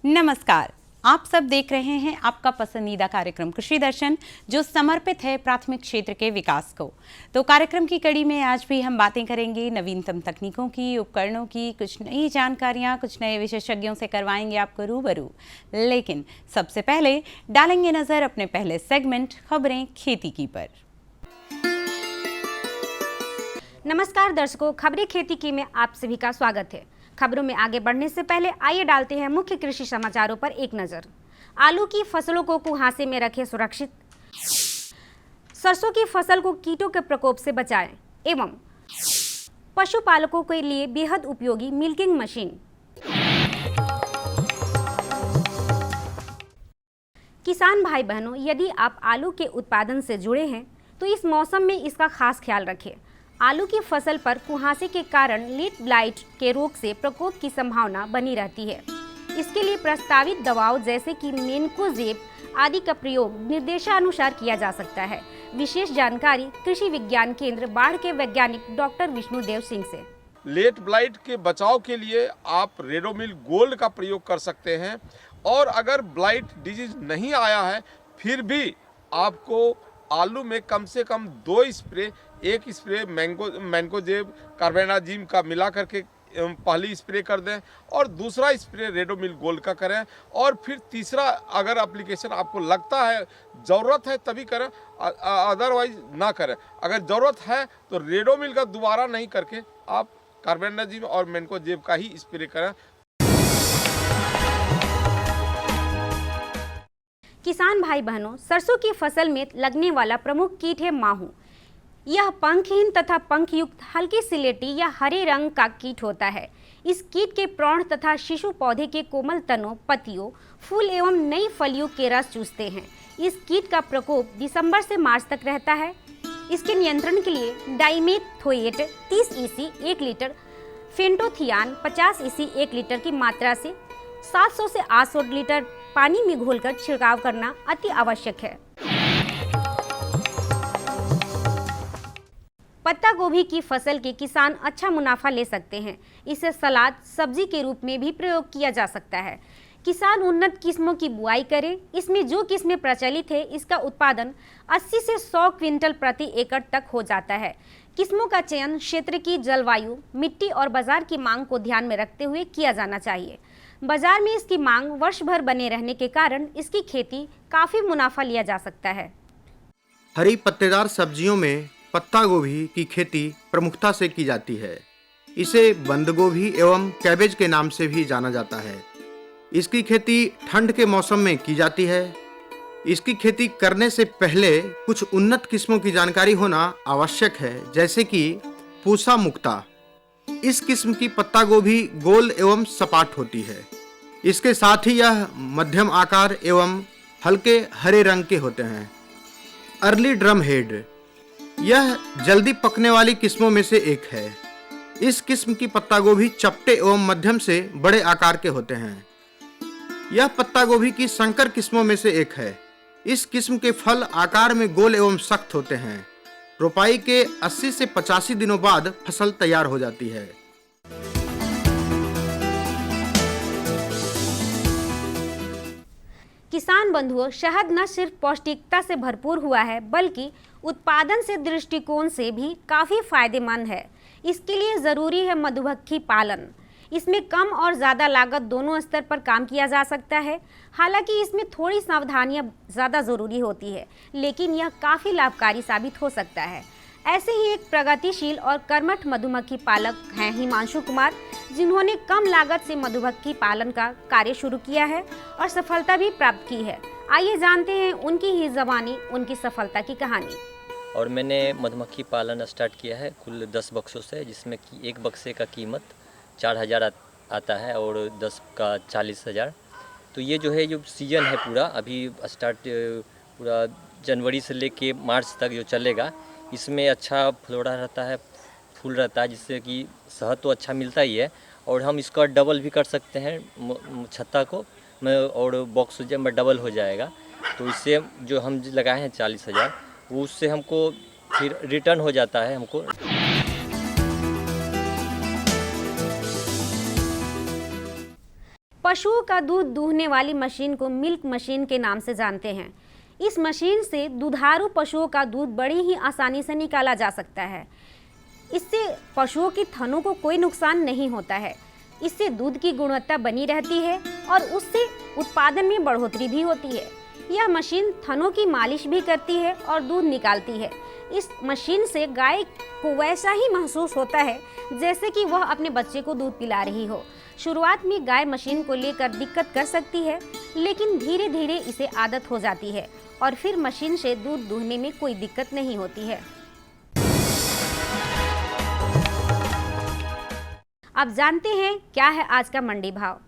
नमस्कार, आप सब देख रहे हैं आपका पसंदीदा कार्यक्रम कृषि दर्शन, जो समर्पित है प्राथमिक क्षेत्र के विकास को। तो कार्यक्रम की कड़ी में आज भी हम बातें करेंगे नवीनतम तकनीकों की, उपकरणों की, कुछ नई जानकारियां, कुछ नए विशेषज्ञों से करवाएंगे आपको रूबरू। लेकिन सबसे पहले डालेंगे नजर अपने पहले सेगमेंट खबरें खेती की पर। नमस्कार दर्शकों, खबरें खेती की में आप सभी का स्वागत है। खबरों में आगे बढ़ने से पहले आइए डालते हैं मुख्य कृषि समाचारों पर एक नजर। आलू की फसलों को कुहासे में रखें सुरक्षित, सरसों की फसल को कीटों के प्रकोप से बचाएं, एवं पशुपालकों के लिए बेहद उपयोगी मिल्किंग मशीन। किसान भाई बहनों, यदि आप आलू के उत्पादन से जुड़े हैं तो इस मौसम में इसका खास ख्याल रखें। आलू की फसल पर कुहासे के कारण लीफ ब्लाइट के रोग से प्रकोप की संभावना बनी रहती है। इसके लिए प्रस्तावित दवाओं जैसे कि मेनकोजेब आदि का प्रयोग निर्देशानुसार किया जा सकता है। विशेष जानकारी कृषि विज्ञान केंद्र बाढ़ के वैज्ञानिक डॉक्टर विष्णुदेव सिंह से। लेट ब्लाइट के बचाव के लिए आप रेडोमिल गोल्ड का प्रयोग कर सकते हैं, और अगर ब्लाइट डिजीज नहीं आया है फिर भी आपको आलू में कम से कम 2 स्प्रे, एक स्प्रे मैंकोजेब कार्बेंडाजिम का मिला करके पहली स्प्रे कर दें और दूसरा स्प्रे रेडोमिल गोल्ड का करें, और फिर तीसरा अगर एप्लीकेशन आपको लगता है ज़रूरत है तभी करें, अदरवाइज ना करें। अगर ज़रूरत है तो रेडोमिल का दोबारा नहीं करके आप कार्बेंडाजिम और मैंकोजेब का ही स्प्रे करें। किसान भाई बहनों, सरसों की फसल में लगने वाला प्रमुख कीट है माहू। यह पंखहीन तथा पंखयुक्त हल्की सिलेटी या हरे रंग का कीट होता है। इस कीट के प्रौढ़ तथा शिशु पौधे के कोमल तनों, पत्तियों, फूल एवं नई फलियों के रस चूसते हैं। इस कीट का प्रकोप दिसंबर से मार्च तक रहता है। इसके नियंत्रण के लिए dimethoate 30 EC 1 litre, phenthoate 50 EC 1 litre की मात्रा से 700 से 800 लीटर पानी में घोलकर छिड़काव करना अति आवश्यक है। पत्ता गोभी की फसल के किसान अच्छा मुनाफा ले सकते हैं। इसे सलाद, सब्जी के रूप में भी प्रयोग किया जा सकता है। किसान उन्नत किस्मों की बुआई करें। इसमें जो किस्में प्रचलित है इसका उत्पादन 80 से 100 क्विंटल प्रति एकड़ तक हो जाता है। किस्मों का चयन क्षेत्र की जलवायु, मिट्टी और बाजार की मांग को ध्यान में रखते हुए किया जाना चाहिए। बाजार में इसकी मांग वर्ष भर बने रहने के कारण इसकी खेती काफी मुनाफा लिया जा सकता है। हरी पत्तेदार सब्जियों में पत्ता गोभी की खेती प्रमुखता से की जाती है। इसे बंद गोभी एवं कैबेज के नाम से भी जाना जाता है। इसकी खेती ठंड के मौसम में की जाती है। इसकी खेती करने से पहले कुछ उन्नत किस्मों की जानकारी होना आवश्यक है, जैसे कि पूसा मुक्ता। इस किस्म की पत्ता गोभी गोल एवं सपाट होती है। इसके साथ ही यह मध्यम आकार एवं हल्के हरे रंग के होते हैं। अर्ली ड्रम हेड, यह जल्दी पकने वाली किस्मों में से एक है। इस किस्म की पत्ता गोभी चपटे एवं मध्यम से बड़े आकार के होते हैं। यह पत्ता गोभी की संकर किस्मों में से एक है। इस किस्म के फल आकार में गोल एवं सख्त होते हैं। रोपाई के 80 से 85 दिनों बाद फसल तैयार हो जाती है। किसान बंधुओं, शहद न सिर्फ पौष्टिकता से भरपूर हुआ है बल्कि उत्पादन से दृष्टिकोण से भी काफ़ी फायदेमंद है। इसके लिए ज़रूरी है मधुमक्खी पालन। इसमें कम और ज़्यादा लागत दोनों स्तर पर काम किया जा सकता है। हालांकि इसमें थोड़ी सावधानियां ज़्यादा ज़रूरी होती है, लेकिन यह काफ़ी लाभकारी साबित हो सकता है। ऐसे ही एक प्रगतिशील और कर्मठ मधुमक्खी पालक हैं हिमांशु कुमार, जिन्होंने कम लागत से मधुमक्खी पालन का कार्य शुरू किया है और सफलता भी प्राप्त की है। आइए जानते हैं उनकी ही ज़बानी उनकी सफलता की कहानी। और मैंने मधुमक्खी पालन स्टार्ट किया है कुल 10 बक्सों से, जिसमें कि एक बक्से का कीमत 4000 आता है और 10 का 40,000। तो ये जो है जो सीजन है पूरा अभी स्टार्ट पूरा जनवरी से लेके मार्च तक जो चलेगा, इसमें अच्छा फ्लोरा रहता है, फूल रहता है, जिससे कि शहद तो अच्छा मिलता ही है और हम इसका डबल भी कर सकते हैं छत्ता को और बॉक्स में डबल हो जाएगा। तो इससे जो हम लगाए हैं 40,000 वो उससे हमको फिर रिटर्न हो जाता है हमको। पशुओं का दूध दूहने वाली मशीन को मिल्क मशीन के नाम से जानते हैं। इस मशीन से दुधारू पशुओं का दूध बड़ी ही आसानी से निकाला जा सकता है। इससे पशुओं की थनों को कोई नुकसान नहीं होता है। इससे दूध की गुणवत्ता बनी रहती है और उससे उत्पादन में बढ़ोतरी भी होती है। यह मशीन थनों की मालिश भी करती है और दूध निकालती है। इस मशीन से गाय को वैसा ही महसूस होता है जैसे कि वह अपने बच्चे को दूध पिला रही हो। शुरुआत में गाय मशीन को लेकर दिक्कत कर सकती है, लेकिन धीरे धीरे इसे आदत हो जाती है और फिर मशीन से दूध दूहने में कोई दिक्कत नहीं होती है। अब जानते हैं क्या है आज का मंडी भाव।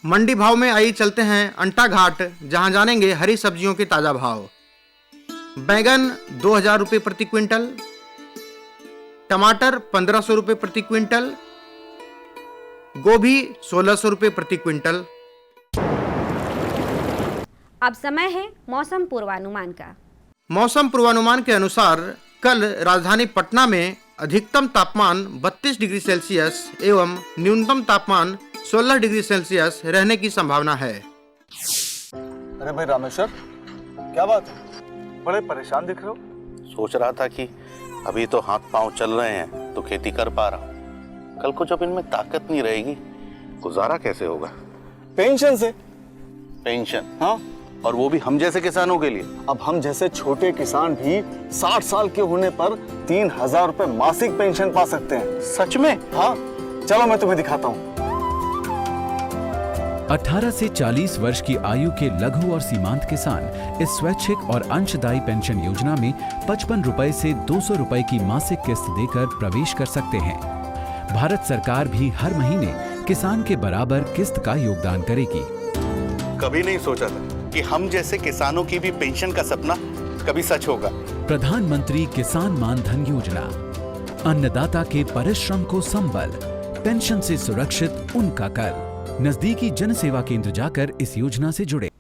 मंडी भाव में आइए चलते हैं अंटा घाट, जहां जानेंगे हरी सब्जियों के ताजा भाव। बैंगन 2,000 रुपये प्रति क्विंटल, टमाटर 1,500 रुपये प्रति क्विंटल, गोभी 1,600 रुपये प्रति क्विंटल। अब समय है मौसम पूर्वानुमान का। मौसम पूर्वानुमान के अनुसार कल राजधानी पटना में अधिकतम तापमान 32 डिग्री सेल्सियस एवं न्यूनतम तापमान 16 डिग्री सेल्सियस रहने की संभावना है। अरे भाई रामेश्वर, क्या बात है? बड़े परेशान दिख रहे हो। सोच रहा था कि अभी तो हाथ पांव चल रहे हैं तो खेती कर पा रहा हूँ, कल को जब इनमें ताकत नहीं रहेगी गुजारा कैसे होगा? पेंशन से। पेंशन? हाँ, और वो भी हम जैसे किसानों के लिए। अब हम जैसे छोटे किसान भी 60 साल के होने पर 3,000 रुपए मासिक पेंशन पा सकते हैं। सच में? हाँ, चलो मैं तुम्हें दिखाता हूँ। 18 से 40 वर्ष की आयु के लघु और सीमांत किसान इस स्वैच्छिक और अंशदायी पेंशन योजना में 55 रुपए से 200 रुपए की मासिक किस्त देकर प्रवेश कर सकते हैं। भारत सरकार भी हर महीने किसान के बराबर किस्त का योगदान करेगी। कभी नहीं सोचा था कि हम जैसे किसानों की भी पेंशन का सपना कभी सच होगा। प्रधानमंत्री किसान मान धन योजना, अन्नदाता के परिश्रम को संबल, पेंशन से सुरक्षित उनका कर। नजदीकी जन सेवा केंद्र जाकर इस योजना से जुड़े।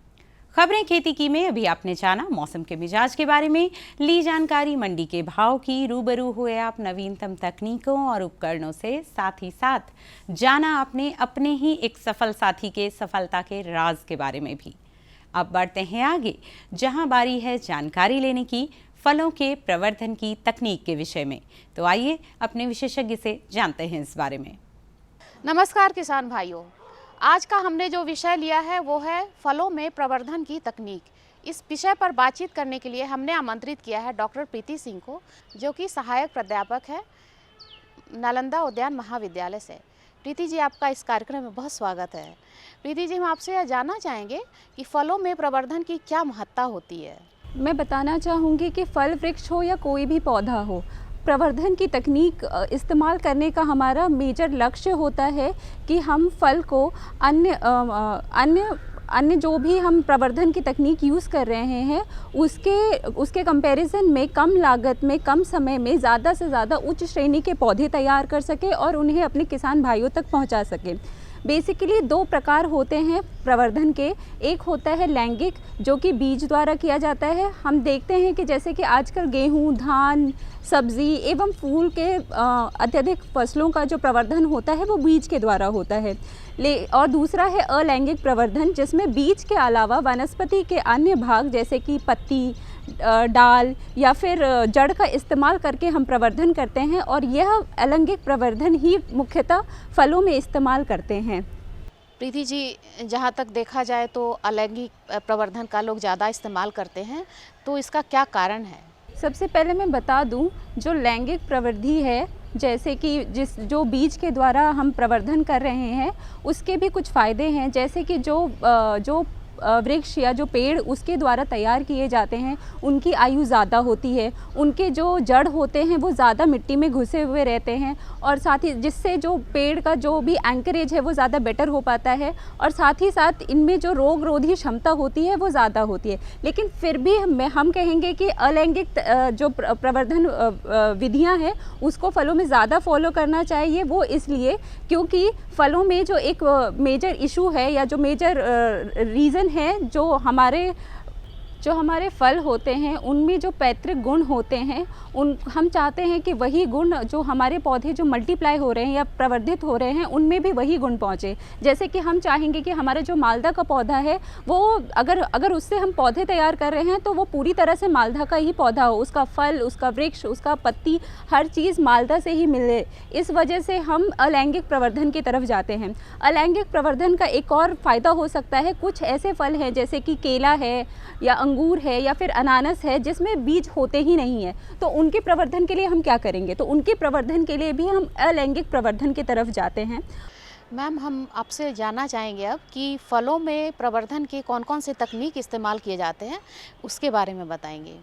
खबरें खेती की में अभी आपने जाना मौसम के मिजाज के बारे में, ली जानकारी मंडी के भाव की, रूबरू हुए आप नवीनतम तकनीकों और उपकरणों से, साथ ही साथ जाना आपने अपने ही एक सफल साथी के सफलता के राज के बारे में भी। अब बढ़ते हैं आगे, जहां बारी है जानकारी लेने की फलों के प्रवर्धन की तकनीक के विषय में। तो आइए अपने विशेषज्ञ से जानते हैं इस बारे में। नमस्कार किसान भाइयों, आज का हमने जो विषय लिया है वो है फलों में प्रवर्धन की तकनीक। इस विषय पर बातचीत करने के लिए हमने आमंत्रित किया है डॉक्टर प्रीति सिंह को, जो कि सहायक प्राध्यापक है नालंदा उद्यान महाविद्यालय से। प्रीति जी, आपका इस कार्यक्रम में बहुत स्वागत है। प्रीति जी, हम आपसे यह जानना चाहेंगे कि फलों में प्रवर्धन की क्या महत्ता होती है। मैं बताना चाहूँगी कि फल वृक्ष हो या कोई भी पौधा हो, प्रवर्धन की तकनीक इस्तेमाल करने का हमारा मेजर लक्ष्य होता है कि हम फल को अन्य जो भी हम प्रवर्धन की तकनीक यूज़ कर रहे हैं उसके कंपैरिजन में कम लागत में कम समय में ज़्यादा से ज़्यादा उच्च श्रेणी के पौधे तैयार कर सके और उन्हें अपने किसान भाइयों तक पहुंचा सके। बेसिकली दो प्रकार होते हैं प्रवर्धन के। एक होता है लैंगिक, जो कि बीज द्वारा किया जाता है। हम देखते हैं कि जैसे कि आजकल गेहूं, धान, सब्जी एवं फूल के अत्यधिक फसलों का जो प्रवर्धन होता है वो बीज के द्वारा होता है। और दूसरा है अलैंगिक प्रवर्धन, जिसमें बीज के अलावा वनस्पति के अन्य भाग जैसे कि पत्ती, डाल या फिर जड़ का इस्तेमाल करके हम प्रवर्धन करते हैं, और यह अलैंगिक प्रवर्धन ही मुख्यतः फलों में इस्तेमाल करते हैं। प्रीति जी, जहाँ तक देखा जाए तो अलैंगिक प्रवर्धन का लोग ज़्यादा इस्तेमाल करते हैं, तो इसका क्या कारण है? सबसे पहले मैं बता दूं, जो लैंगिक प्रवृत्ति है, जैसे कि जो बीज के द्वारा हम प्रवर्धन कर रहे हैं, उसके भी कुछ फ़ायदे हैं। जैसे कि जो वृक्ष या जो पेड़ उसके द्वारा तैयार किए जाते हैं उनकी आयु ज़्यादा होती है, उनके जो जड़ होते हैं वो ज़्यादा मिट्टी में घुसे हुए रहते हैं, और साथ ही जिससे जो पेड़ का जो भी एंकरेज है वो ज़्यादा बेटर हो पाता है, और साथ ही साथ इनमें जो रोग रोधी क्षमता होती है वो ज़्यादा होती है। लेकिन फिर भी हम कहेंगे कि अलैंगिक जो प्रवर्धन विधियां हैं उसको फलों में ज़्यादा फॉलो करना चाहिए। वो इसलिए क्योंकि फलों में जो एक मेजर इशू है या जो मेजर रीज़न है, जो हमारे फल होते हैं उनमें जो पैतृक गुण होते हैं हम चाहते हैं कि वही गुण जो हमारे पौधे जो मल्टीप्लाई हो रहे हैं या प्रवर्धित हो रहे हैं उनमें भी वही गुण पहुँचे। जैसे कि हम चाहेंगे कि हमारा जो मालदा का पौधा है वो अगर उससे हम पौधे तैयार कर रहे हैं तो वो पूरी तरह से मालदा का ही पौधा हो, उसका फल, उसका वृक्ष, उसका पत्ती, हर चीज़ मालदा से ही मिले। इस वजह से हम अलैंगिक प्रवर्धन की तरफ जाते हैं। अलैंगिक प्रवर्धन का एक और फ़ायदा हो सकता है, कुछ ऐसे फल हैं जैसे कि केला है या अंगूर है या फिर अनानास है जिसमें बीज होते ही नहीं है, तो उनके प्रवर्धन के लिए हम क्या करेंगे? तो उनके प्रवर्धन के लिए भी हम अलैंगिक प्रवर्धन की तरफ जाते हैं। मैम, हम आपसे जानना चाहेंगे अब कि फलों में प्रवर्धन के कौन कौन से तकनीक इस्तेमाल किए जाते हैं, उसके बारे में बताएंगे।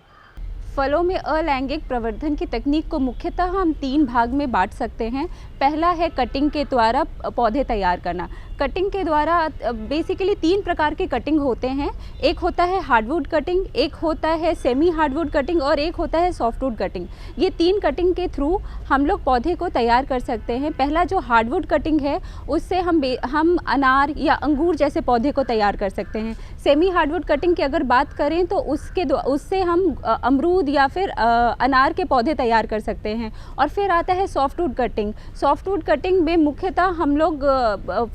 फलों में अलैंगिक प्रवर्धन की तकनीक को मुख्यतः हम 3 भाग में बांट सकते हैं। पहला है कटिंग के द्वारा पौधे तैयार करना। कटिंग के द्वारा बेसिकली 3 प्रकार के कटिंग होते हैं। एक होता है हार्डवुड कटिंग, एक होता है सेमी हार्डवुड कटिंग और एक होता है सॉफ्टवुड कटिंग। ये 3 कटिंग के थ्रू हम लोग पौधे को तैयार कर सकते हैं। पहला जो हार्डवुड कटिंग है उससे हम अनार या अंगूर जैसे पौधे को तैयार कर सकते हैं। सेमी हार्डवुड कटिंग की अगर बात करें तो उससे हम अमरूद या फिर अनार के पौधे तैयार कर सकते हैं। और फिर आता है सॉफ्टवुड कटिंग। सॉफ्टवुड कटिंग में मुख्यतः हम लोग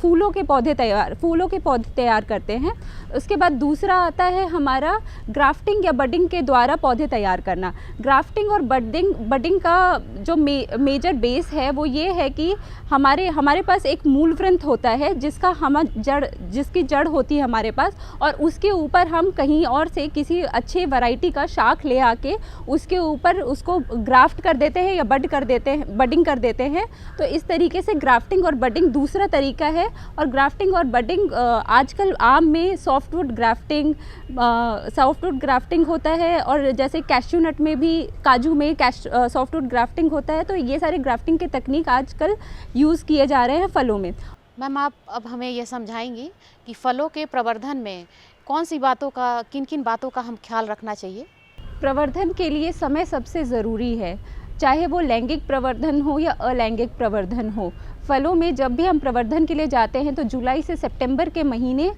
फूलों के पौधे तैयार करते हैं। उसके बाद दूसरा आता है हमारा ग्राफ्टिंग या बडिंग के द्वारा पौधे तैयार करना। ग्राफ्टिंग और बडिंग का जो मेजर बेस है वो ये है कि हमारे पास एक मूल वृंत होता है जिसकी जड़ होती है हमारे पास, और उसके ऊपर हम कहीं और से किसी अच्छे वैरायटी का शाख ले आके उसके ऊपर उसको ग्राफ्ट कर देते हैं या बडिंग कर देते हैं। तो इस तरीके से ग्राफ्टिंग और बडिंग दूसरा तरीका है। और ग्राफ्टिंग और बडिंग आजकल आम में सॉफ्टवुड ग्राफ्टिंग होता है, और जैसे कैश्यू नट में भी, काजू में सॉफ्टवुड ग्राफ्टिंग होता है। तो ये सारे ग्राफ्टिंग के तकनीक आजकल यूज़ किए जा रहे हैं फलों में। मैम, आप अब हमें ये समझाएंगी कि फलों के प्रवर्धन में किन किन बातों का हम ख्याल रखना चाहिए? प्रवर्धन के लिए समय सबसे ज़रूरी है, चाहे वो लैंगिक प्रवर्धन हो या अलैंगिक प्रवर्धन हो। फलों में जब भी हम प्रवर्धन के लिए जाते हैं तो जुलाई से सितंबर के महीने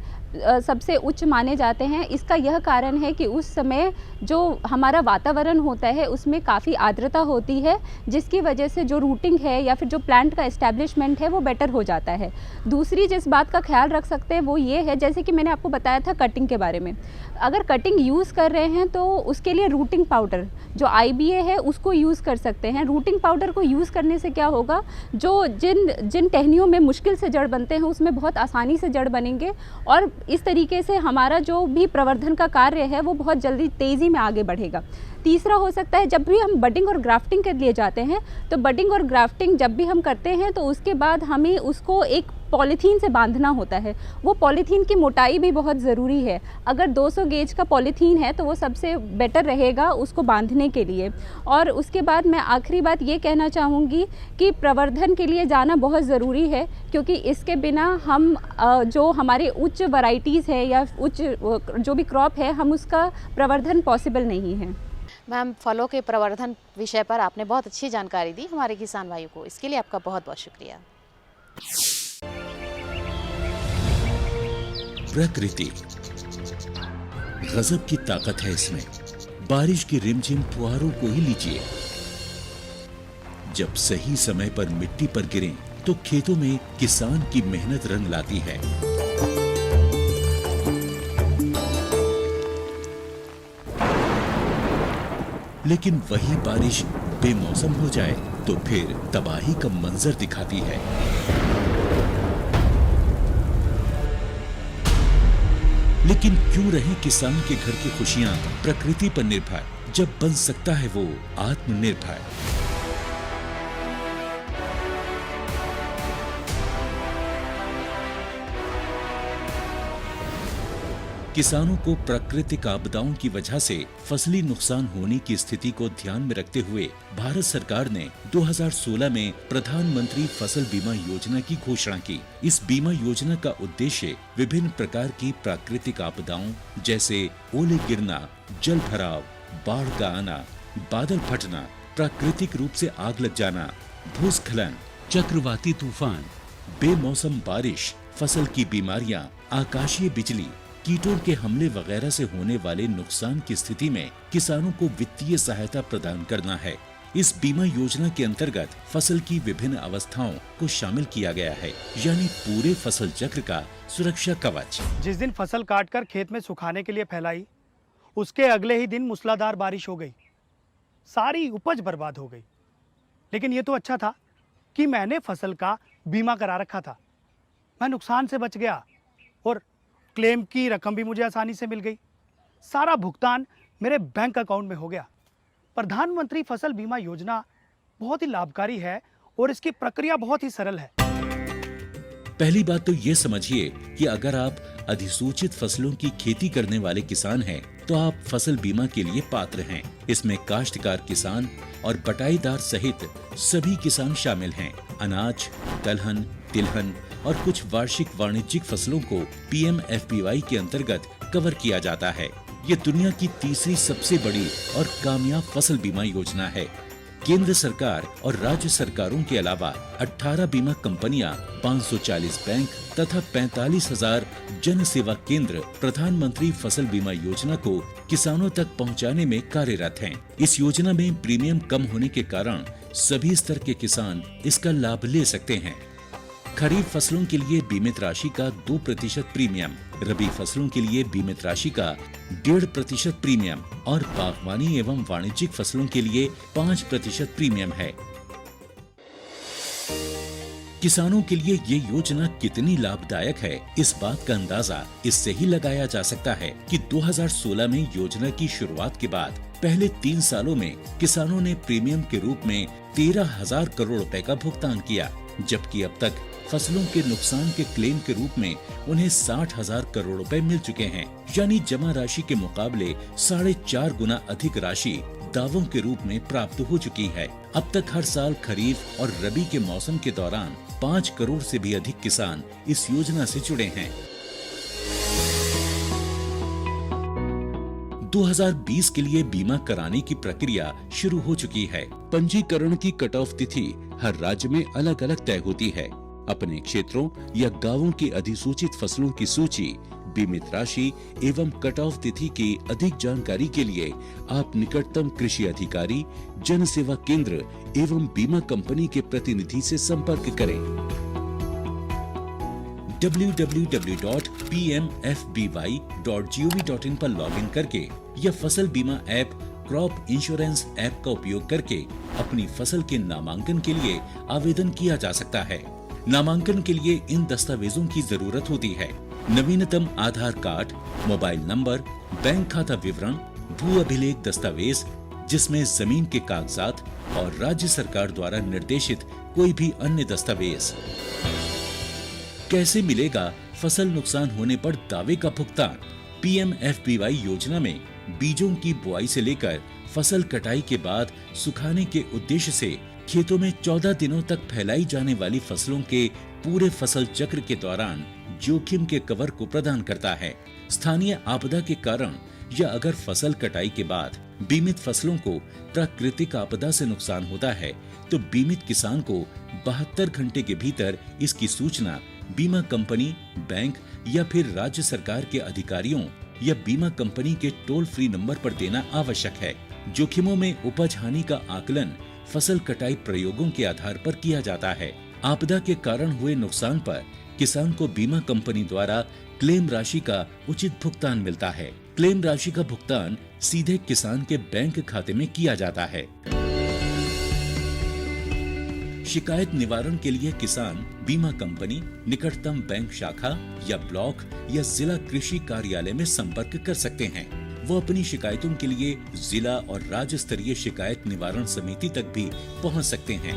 सबसे उच्च माने जाते हैं। इसका यह कारण है कि उस समय जो हमारा वातावरण होता है उसमें काफ़ी आर्द्रता होती है, जिसकी वजह से जो रूटिंग है या फिर जो प्लांट का एस्टैब्लिशमेंट है वो बेटर हो जाता है। दूसरी जिस बात का ख्याल रख सकते हैं वो ये है, जैसे कि मैंने आपको बताया था कटिंग के बारे में, अगर कटिंग यूज़ कर रहे हैं तो उसके लिए रूटिंग पाउडर जो IBA है उसको यूज़ कर सकते हैं। रूटिंग पाउडर को यूज़ करने से क्या होगा, जो जिन टहनियों में मुश्किल से जड़ बनते हैं उसमें बहुत आसानी से जड़ बनेंगे, और इस तरीके से हमारा जो भी प्रवर्धन का कार्य है वो बहुत जल्दी तेज़ी में आगे बढ़ेगा। तीसरा हो सकता है, जब भी हम बडिंग और ग्राफ्टिंग के लिए जाते हैं तो बडिंग और ग्राफ्टिंग जब भी हम करते हैं तो उसके बाद हमें उसको एक पॉलीथीन से बांधना होता है। वो पॉलीथीन की मोटाई भी बहुत ज़रूरी है। अगर 200 गेज का पॉलीथीन है तो वो सबसे बेटर रहेगा उसको बांधने के लिए। और उसके बाद मैं आखिरी बात ये कहना चाहूँगी कि प्रवर्धन के लिए जाना बहुत ज़रूरी है, क्योंकि इसके बिना हम जो हमारे उच्च वैरायटीज़ है या उच्च जो भी क्रॉप है हम उसका प्रवर्धन पॉसिबल नहीं है। मैम, फलों के प्रवर्धन विषय पर आपने बहुत अच्छी जानकारी दी हमारे किसान भाइयों को, इसके लिए आपका बहुत बहुत शुक्रिया। प्रकृति गजब की ताकत है इसमें। बारिश की रिमझिम फुहारों को ही लीजिए, जब सही समय पर मिट्टी पर गिरें तो खेतों में किसान की मेहनत रंग लाती है। लेकिन वही बारिश बेमौसम हो जाए तो फिर तबाही का मंजर दिखाती है। लेकिन क्यों रहे किसान के घर की खुशियां प्रकृति पर निर्भर, जब बन सकता है वो आत्मनिर्भर। किसानों को प्राकृतिक आपदाओं की वजह से फसली नुकसान होने की स्थिति को ध्यान में रखते हुए भारत सरकार ने 2016 में प्रधानमंत्री फसल बीमा योजना की घोषणा की। इस बीमा योजना का उद्देश्य विभिन्न प्रकार की प्राकृतिक आपदाओं जैसे ओले गिरना, जल भराव, बाढ़ का आना, बादल फटना, प्राकृतिक रूप से आग लग जाना, भूस्खलन, चक्रवाती तूफान, बेमौसम बारिश, फसल की बीमारियां, आकाशीय बिजली, कीटों के हमले वगैरह से होने वाले नुकसान की स्थिति में किसानों को वित्तीय सहायता प्रदान करना है। इस बीमा योजना के अंतर्गत फसल की विभिन्न अवस्थाओं को शामिल किया गया है, यानी पूरे फसल चक्र का सुरक्षा कवच। जिस दिन फसल काटकर खेत में सुखाने के लिए फैलाई, उसके अगले ही दिन मूसलाधार बारिश हो गई, सारी उपज बर्बाद हो गई। लेकिन ये तो अच्छा था कि मैंने फसल का बीमा करा रखा था, मैं नुकसान से बच गया और क्लेम की रकम भी मुझे आसानी से मिल गई। सारा भुगतान मेरे बैंक अकाउंट में हो गया। प्रधानमंत्री फसल बीमा योजना बहुत ही लाभकारी है और इसकी प्रक्रिया बहुत ही सरल है। पहली बात तो ये समझिए कि अगर आप अधिसूचित फसलों की खेती करने वाले किसान हैं, तो आप फसल बीमा के लिए पात्र हैं। इसमें काश्तकार किसान और बटाईदार सहित सभी किसान शामिल हैं। अनाज, दलहन, तिलहन और कुछ वार्षिक वाणिज्यिक फसलों को PMFBY के अंतर्गत कवर किया जाता है। ये दुनिया की तीसरी सबसे बड़ी और कामयाब फसल बीमा योजना है। केंद्र सरकार और राज्य सरकारों के अलावा 18 बीमा कंपनियां, 540 बैंक तथा 45,000 जन सेवा केंद्र प्रधानमंत्री फसल बीमा योजना को किसानों तक पहुंचाने में कार्यरत हैं। इस योजना में प्रीमियम कम होने के कारण सभी स्तर के किसान इसका लाभ ले सकते हैं। खरीफ फसलों के लिए बीमित राशि का 2% प्रीमियम, रबी फसलों के लिए बीमित राशि का 1.5% प्रीमियम और बागवानी एवं वाणिज्यिक फसलों के लिए 5% प्रीमियम है। किसानों के लिए ये योजना कितनी लाभदायक है, इस बात का अंदाजा इससे ही लगाया जा सकता है कि 2016 में योजना की शुरुआत के बाद पहले 3 सालों में किसानों ने प्रीमियम के रूप में 13,000 करोड़ रुपए का भुगतान किया, जबकि अब तक फसलों के नुकसान के क्लेम के रूप में उन्हें 60,000 करोड़ रुपए मिल चुके हैं, यानी जमा राशि के मुकाबले 4.5 गुना अधिक राशि दावों के रूप में प्राप्त हो चुकी है। अब तक हर साल खरीफ और रबी के मौसम के दौरान 5 करोड़ से भी अधिक किसान इस योजना से जुड़े हैं। 2020 के लिए बीमा कराने की प्रक्रिया शुरू हो चुकी है। पंजीकरण की कट ऑफ तिथि हर राज्य में अलग अलग तय होती है। अपने क्षेत्रों या गांवों की अधिसूचित फसलों की सूची, बीमित राशि एवं कट ऑफ तिथि की अधिक जानकारी के लिए आप निकटतम कृषि अधिकारी, जन सेवा केंद्र एवं बीमा कंपनी के प्रतिनिधि से संपर्क करें। www.pmfby.gov.in पर लॉगिन करके या फसल बीमा ऐप क्रॉप इंश्योरेंस ऐप का उपयोग करके अपनी फसल के नामांकन के लिए आवेदन किया जा सकता है। नामांकन के लिए इन दस्तावेजों की जरूरत होती है: नवीनतम आधार कार्ड, मोबाइल नंबर, बैंक खाता विवरण, भू अभिलेख दस्तावेज जिसमें जमीन के कागजात और राज्य सरकार द्वारा निर्देशित कोई भी अन्य दस्तावेज। कैसे मिलेगा फसल नुकसान होने पर दावे का भुगतान? PMFBY योजना में बीजों की बुआई से लेकर फसल कटाई के बाद सुखाने के उद्देश्य से खेतों में 14 दिनों तक फैलाई जाने वाली फसलों के पूरे फसल चक्र के दौरान जोखिम के कवर को प्रदान करता है। स्थानीय आपदा के कारण या अगर फसल कटाई के बाद बीमित फसलों को प्राकृतिक आपदा से नुकसान होता है, तो बीमित किसान को 72 घंटे के भीतर इसकी सूचना बीमा कंपनी, बैंक या फिर राज्य सरकार के अधिकारियों या बीमा कंपनी के टोल फ्री नंबर पर देना आवश्यक है। जोखिमों में उपज हानि का आकलन फसल कटाई प्रयोगों के आधार पर किया जाता है। आपदा के कारण हुए नुकसान पर किसान को बीमा कंपनी द्वारा क्लेम राशि का उचित भुगतान मिलता है। क्लेम राशि का भुगतान सीधे किसान के बैंक खाते में किया जाता है। शिकायत निवारण के लिए किसान बीमा कंपनी, निकटतम बैंक शाखा या ब्लॉक या जिला कृषि कार्यालय में संपर्क कर सकते हैं। वो अपनी शिकायतों के लिए जिला और राज्य स्तरीय शिकायत निवारण समिति तक भी पहुंच सकते हैं।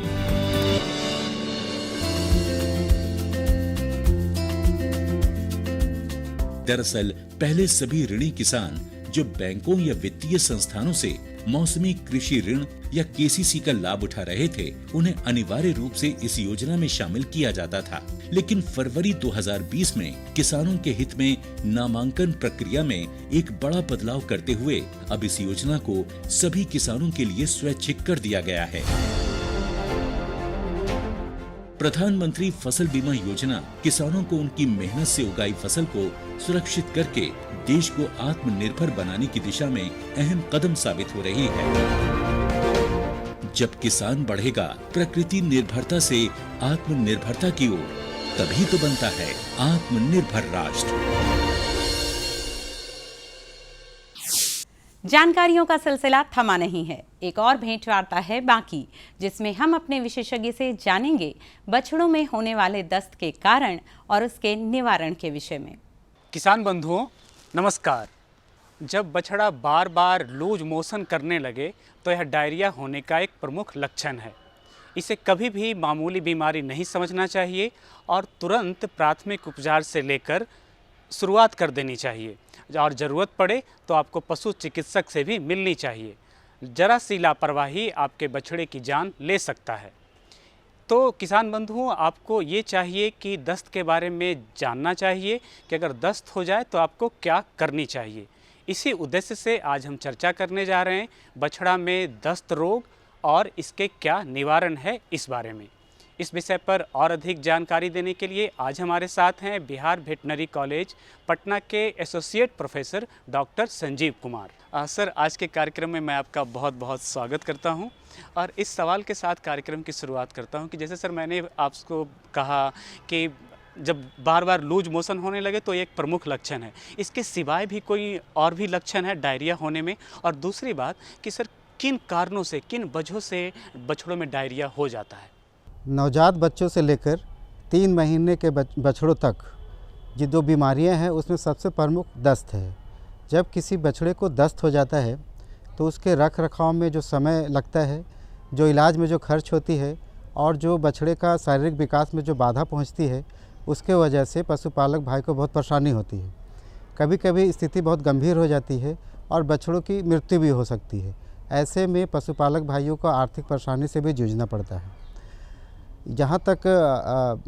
दरअसल पहले सभी ऋणी किसान जो बैंकों या वित्तीय संस्थानों से मौसमी कृषि ऋण या केसीसी का लाभ उठा रहे थे, उन्हें अनिवार्य रूप से इस योजना में शामिल किया जाता था। लेकिन फरवरी 2020 में किसानों के हित में नामांकन प्रक्रिया में एक बड़ा बदलाव करते हुए अब इस योजना को सभी किसानों के लिए स्वैच्छिक कर दिया गया है। प्रधानमंत्री फसल बीमा योजना किसानों को उनकी मेहनत से उगाई फसल को सुरक्षित करके देश को आत्मनिर्भर बनाने की दिशा में अहम कदम साबित हो रही है। जब किसान बढ़ेगा प्रकृति निर्भरता से आत्मनिर्भरता की ओर, तभी तो बनता है आत्मनिर्भर राष्ट्र। जानकारियों का सिलसिला थमा नहीं है। एक और भेंटवार्ता है बाकी, जिसमें हम अपने विशेषज्ञ से जानेंगे बछड़ों में होने वाले दस्त के कारण और उसके निवारण के विषय में। किसान बंधुओं नमस्कार। जब बछड़ा बार बार लूज मोशन करने लगे तो यह डायरिया होने का एक प्रमुख लक्षण है। इसे कभी भी मामूली बीमारी नहीं समझना चाहिए और तुरंत प्राथमिक उपचार से लेकर शुरुआत कर देनी चाहिए और ज़रूरत पड़े तो आपको पशु चिकित्सक से भी मिलनी चाहिए। जरा सी लापरवाही आपके बछड़े की जान ले सकता है। तो किसान बंधुओं, आपको ये चाहिए कि दस्त के बारे में जानना चाहिए कि अगर दस्त हो जाए तो आपको क्या करनी चाहिए। इसी उद्देश्य से आज हम चर्चा करने जा रहे हैं बछड़ा में दस्त रोग और इसके क्या निवारण है इस बारे में। इस विषय पर और अधिक जानकारी देने के लिए आज हमारे साथ हैं बिहार वेटनरी कॉलेज पटना के associate professor doctor Sanjeev Kumar. Sir, आज के कार्यक्रम में मैं आपका बहुत बहुत स्वागत करता हूं और इस सवाल के साथ कार्यक्रम की शुरुआत करता हूं कि जैसे सर मैंने आपको कहा कि जब बार बार लूज मोशन होने लगे तो एक प्रमुख लक्षण है, इसके सिवाय भी कोई और भी लक्षण है डायरिया होने में? और दूसरी बात कि सर किन कारणों से, किन वजहों से बछड़ों में डायरिया हो जाता है? नवजात बच्चों से लेकर 3 महीने के बछड़ों तक ये 2 बीमारियां हैं, उसमें सबसे प्रमुख दस्त है। जब किसी बछड़े को दस्त हो जाता है तो उसके रख रखाव में जो समय लगता है, जो इलाज में जो खर्च होती है और जो बछड़े का शारीरिक विकास में जो बाधा पहुंचती है, उसके वजह से पशुपालक भाई को बहुत परेशानी होती है। कभी कभी स्थिति बहुत गंभीर हो जाती है और बछड़ों की मृत्यु भी हो सकती है। ऐसे में पशुपालक भाइयों को आर्थिक परेशानी से भी जूझना पड़ता है। जहाँ तक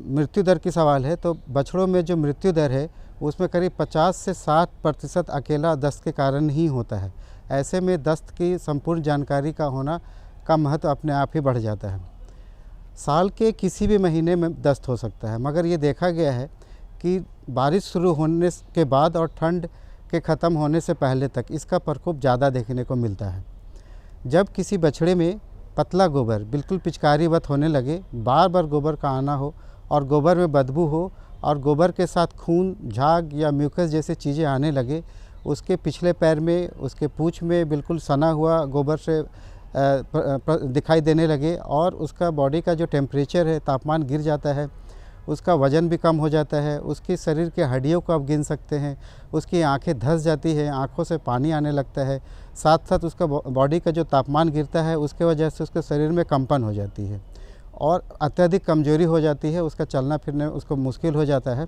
मृत्यु दर की सवाल है तो बछड़ों में जो मृत्यु दर है उसमें करीब 50 से 60% अकेला दस्त के कारण ही होता है। ऐसे में दस्त की संपूर्ण जानकारी का होना का महत्व अपने आप ही बढ़ जाता है। साल के किसी भी महीने में दस्त हो सकता है, मगर ये देखा गया है कि बारिश शुरू होने के बाद और ठंड के ख़त्म होने से पहले तक इसका प्रकोप ज़्यादा देखने को मिलता है। जब किसी बछड़े में पतला गोबर बिल्कुल पिचकारीवत होने लगे, बार बार गोबर का आना हो और गोबर में बदबू हो और गोबर के साथ खून, झाग या म्यूकस जैसे चीज़ें आने लगे, उसके पिछले पैर में, उसके पूँछ में बिल्कुल सना हुआ गोबर से दिखाई देने लगे और उसका बॉडी का जो टेम्परेचर है, तापमान गिर जाता है, उसका वज़न भी कम हो जाता है, उसकी शरीर के हड्डियों को आप गिन सकते हैं, उसकी आंखें धंस जाती हैं, आंखों से पानी आने लगता है, साथ साथ उसका बॉडी का जो तापमान गिरता है उसके वजह से उसके शरीर में कंपन हो जाती है और अत्यधिक कमजोरी हो जाती है, उसका चलना फिरना उसको मुश्किल हो जाता है।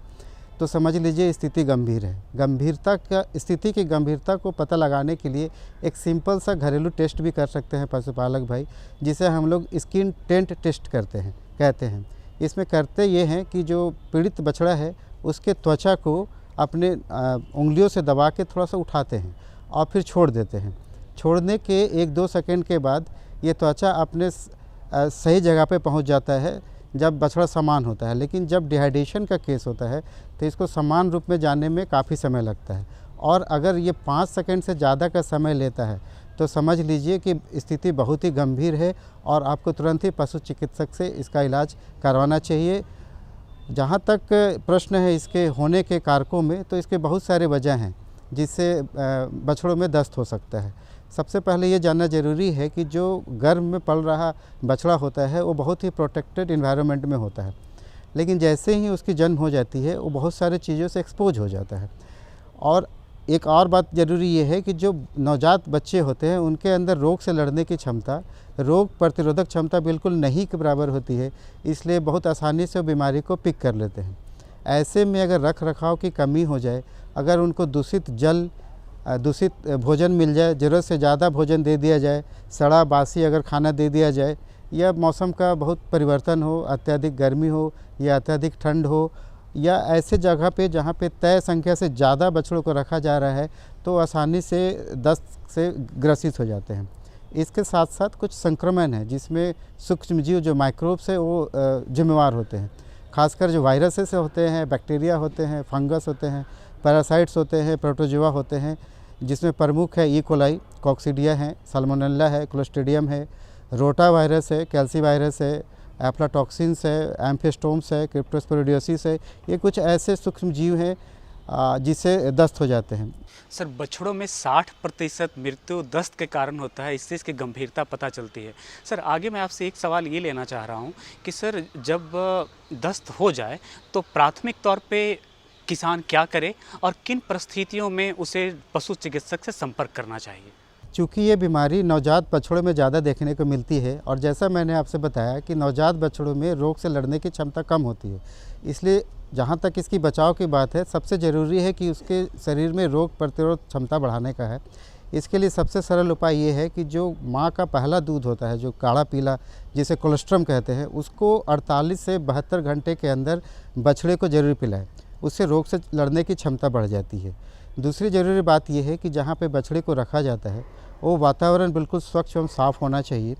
तो समझ लीजिए स्थिति गंभीर है। स्थिति की गंभीरता को पता लगाने के लिए एक सिंपल सा घरेलू टेस्ट भी कर सकते हैं पशुपालक भाई, जिसे हम लोग स्किन टेंट टेस्ट कहते हैं। इसमें करते ये हैं कि जो पीड़ित बछड़ा है उसके त्वचा को अपने उंगलियों से दबा के थोड़ा सा उठाते हैं और फिर छोड़ देते हैं। छोड़ने के 1-2 सेकंड के बाद ये त्वचा अपने सही जगह पे पहुंच जाता है जब बछड़ा समान होता है। लेकिन जब डिहाइड्रेशन का केस होता है तो इसको समान रूप में जाने में काफ़ी समय लगता है और अगर ये 5 सेकंड से ज़्यादा का समय लेता है तो समझ लीजिए कि स्थिति बहुत ही गंभीर है और आपको तुरंत ही पशु चिकित्सक से इसका इलाज करवाना चाहिए। जहाँ तक प्रश्न है इसके होने के कारकों में, तो इसके बहुत सारे वजह हैं जिससे बछड़ों में दस्त हो सकता है। सबसे पहले ये जानना ज़रूरी है कि जो गर्भ में पल रहा बछड़ा होता है वो बहुत ही प्रोटेक्टेड इन्वायरमेंट में होता है, लेकिन जैसे ही उसकी जन्म हो जाती है वो बहुत सारे चीज़ों से एक्सपोज हो जाता है। और एक और बात ज़रूरी ये है कि जो नवजात बच्चे होते हैं उनके अंदर रोग से लड़ने की क्षमता, रोग प्रतिरोधक क्षमता बिल्कुल नहीं के बराबर होती है, इसलिए बहुत आसानी से बीमारी को पिक कर लेते हैं। ऐसे में अगर रख रखाव की कमी हो जाए अगर उनको दूषित जल दूषित भोजन मिल जाए, ज़रूरत से ज़्यादा भोजन दे दिया जाए, सड़ा बासी अगर खाना दे दिया जाए, या मौसम का बहुत परिवर्तन हो, अत्यधिक गर्मी हो या अत्यधिक ठंड हो, या ऐसे जगह पे जहाँ पे तय संख्या से ज़्यादा बछड़ों को रखा जा रहा है तो आसानी से दस्त से ग्रसित हो जाते हैं। इसके साथ साथ कुछ संक्रमण है जिसमें सूक्ष्मजीव जो माइक्रोब्स है वो जिम्मेवार होते हैं, खासकर जो वायरसेस होते हैं, बैक्टीरिया होते हैं, फंगस होते हैं, पैरासाइट्स होते हैं, प्रोटोजोआ होते हैं, जिसमें प्रमुख है ई कोलाई, कॉक्सीडिया है, साल्मोनेला है, क्लोस्ट्रीडियम है, रोटा वायरस है, कैल्सी वायरस है, एफ्लाटॉक्सिन्स है, एम्फिस्टोम्स है, क्रिप्टोस्पोरिडियोसिस है। ये कुछ ऐसे सूक्ष्म जीव हैं जिससे दस्त हो जाते हैं। सर, बछड़ों में 60% मृत्यु दस्त के कारण होता है, इससे इसकी गंभीरता पता चलती है। सर, आगे मैं आपसे एक सवाल ये लेना चाह रहा हूँ कि सर, जब दस्त हो जाए तो प्राथमिक तौर पे किसान क्या करे और किन परिस्थितियों में उसे पशु चिकित्सक से संपर्क करना चाहिए? चूँकि ये बीमारी नवजात बछड़ों में ज़्यादा देखने को मिलती है और जैसा मैंने आपसे बताया कि नवजात बछड़ों में रोग से लड़ने की क्षमता कम होती है, इसलिए जहाँ तक इसकी बचाव की बात है, सबसे ज़रूरी है कि उसके शरीर में रोग प्रतिरोध क्षमता बढ़ाने का है। इसके लिए सबसे सरल उपाय ये है कि जो माँ का पहला दूध होता है, जो काढ़ा पीला जिसे कोलेस्ट्रम कहते हैं, उसको 48 से 72 घंटे के अंदर बछड़े को जरूर पिलाएं। उससे रोग से लड़ने की क्षमता बढ़ जाती है। दूसरी ज़रूरी बात यह है कि जहाँ पे बछड़े को रखा जाता है वो वातावरण बिल्कुल स्वच्छ एवं साफ़ होना चाहिए,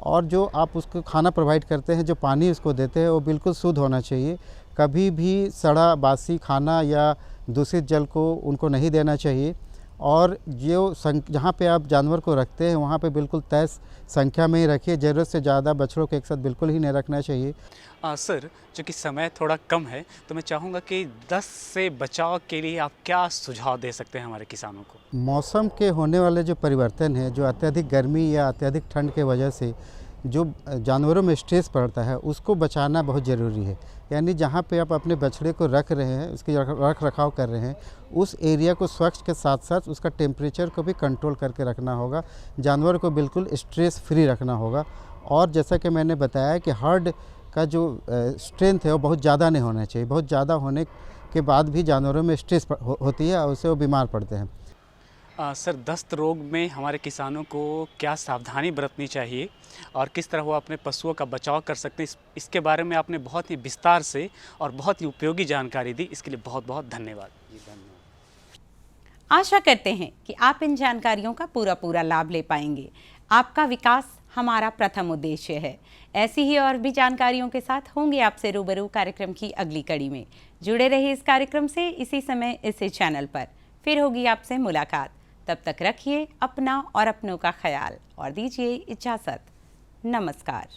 और जो आप उसको खाना प्रोवाइड करते हैं, जो पानी उसको देते हैं, वो बिल्कुल शुद्ध होना चाहिए। कभी भी सड़ा बासी खाना या दूषित जल को उनको नहीं देना चाहिए, और जो जहाँ पे आप जानवर को रखते हैं वहाँ पे बिल्कुल तय संख्या में ही रखिए। ज़रूरत से ज़्यादा बछड़ों के एक साथ बिल्कुल ही नहीं रखना चाहिए। सर, चूँकि समय थोड़ा कम है तो मैं चाहूँगा कि दस्त से बचाव के लिए आप क्या सुझाव दे सकते हैं हमारे किसानों को? मौसम के होने वाले जो परिवर्तन है, जो अत्यधिक गर्मी या अत्यधिक ठंड के वजह से जो जानवरों में स्ट्रेस पड़ता है, उसको बचाना बहुत ज़रूरी है। यानी जहाँ पे आप अपने बछड़े को रख रहे हैं, उसकी रख रखाव कर रहे हैं, उस एरिया को स्वच्छ के साथ साथ उसका टेम्परेचर को भी कंट्रोल करके रखना होगा। जानवर को बिल्कुल स्ट्रेस फ्री रखना होगा, और जैसा कि मैंने बताया कि हर्ड का जो स्ट्रेंथ है वो बहुत ज़्यादा नहीं होना चाहिए। बहुत ज़्यादा होने के बाद भी जानवरों में स्ट्रेस होती है और उससे वो बीमार पड़ते हैं। सर, दस्त रोग में हमारे किसानों को क्या सावधानी बरतनी चाहिए और किस तरह वो अपने पशुओं का बचाव कर सकते हैं, इसके बारे में आपने बहुत ही विस्तार से और बहुत ही उपयोगी जानकारी दी। इसके लिए बहुत बहुत धन्यवाद। आशा करते हैं कि आप इन जानकारियों का पूरा लाभ ले पाएंगे। आपका विकास हमारा प्रथम उद्देश्य है। ऐसी ही और भी जानकारियों के साथ होंगे आपसे रूबरू कार्यक्रम की अगली कड़ी में। जुड़े रहिए इस कार्यक्रम से इसी समय इसी चैनल पर। फिर होगी आपसे मुलाकात। तब तक रखिए अपना और अपनों का ख्याल और दीजिए इजाज़त। नमस्कार।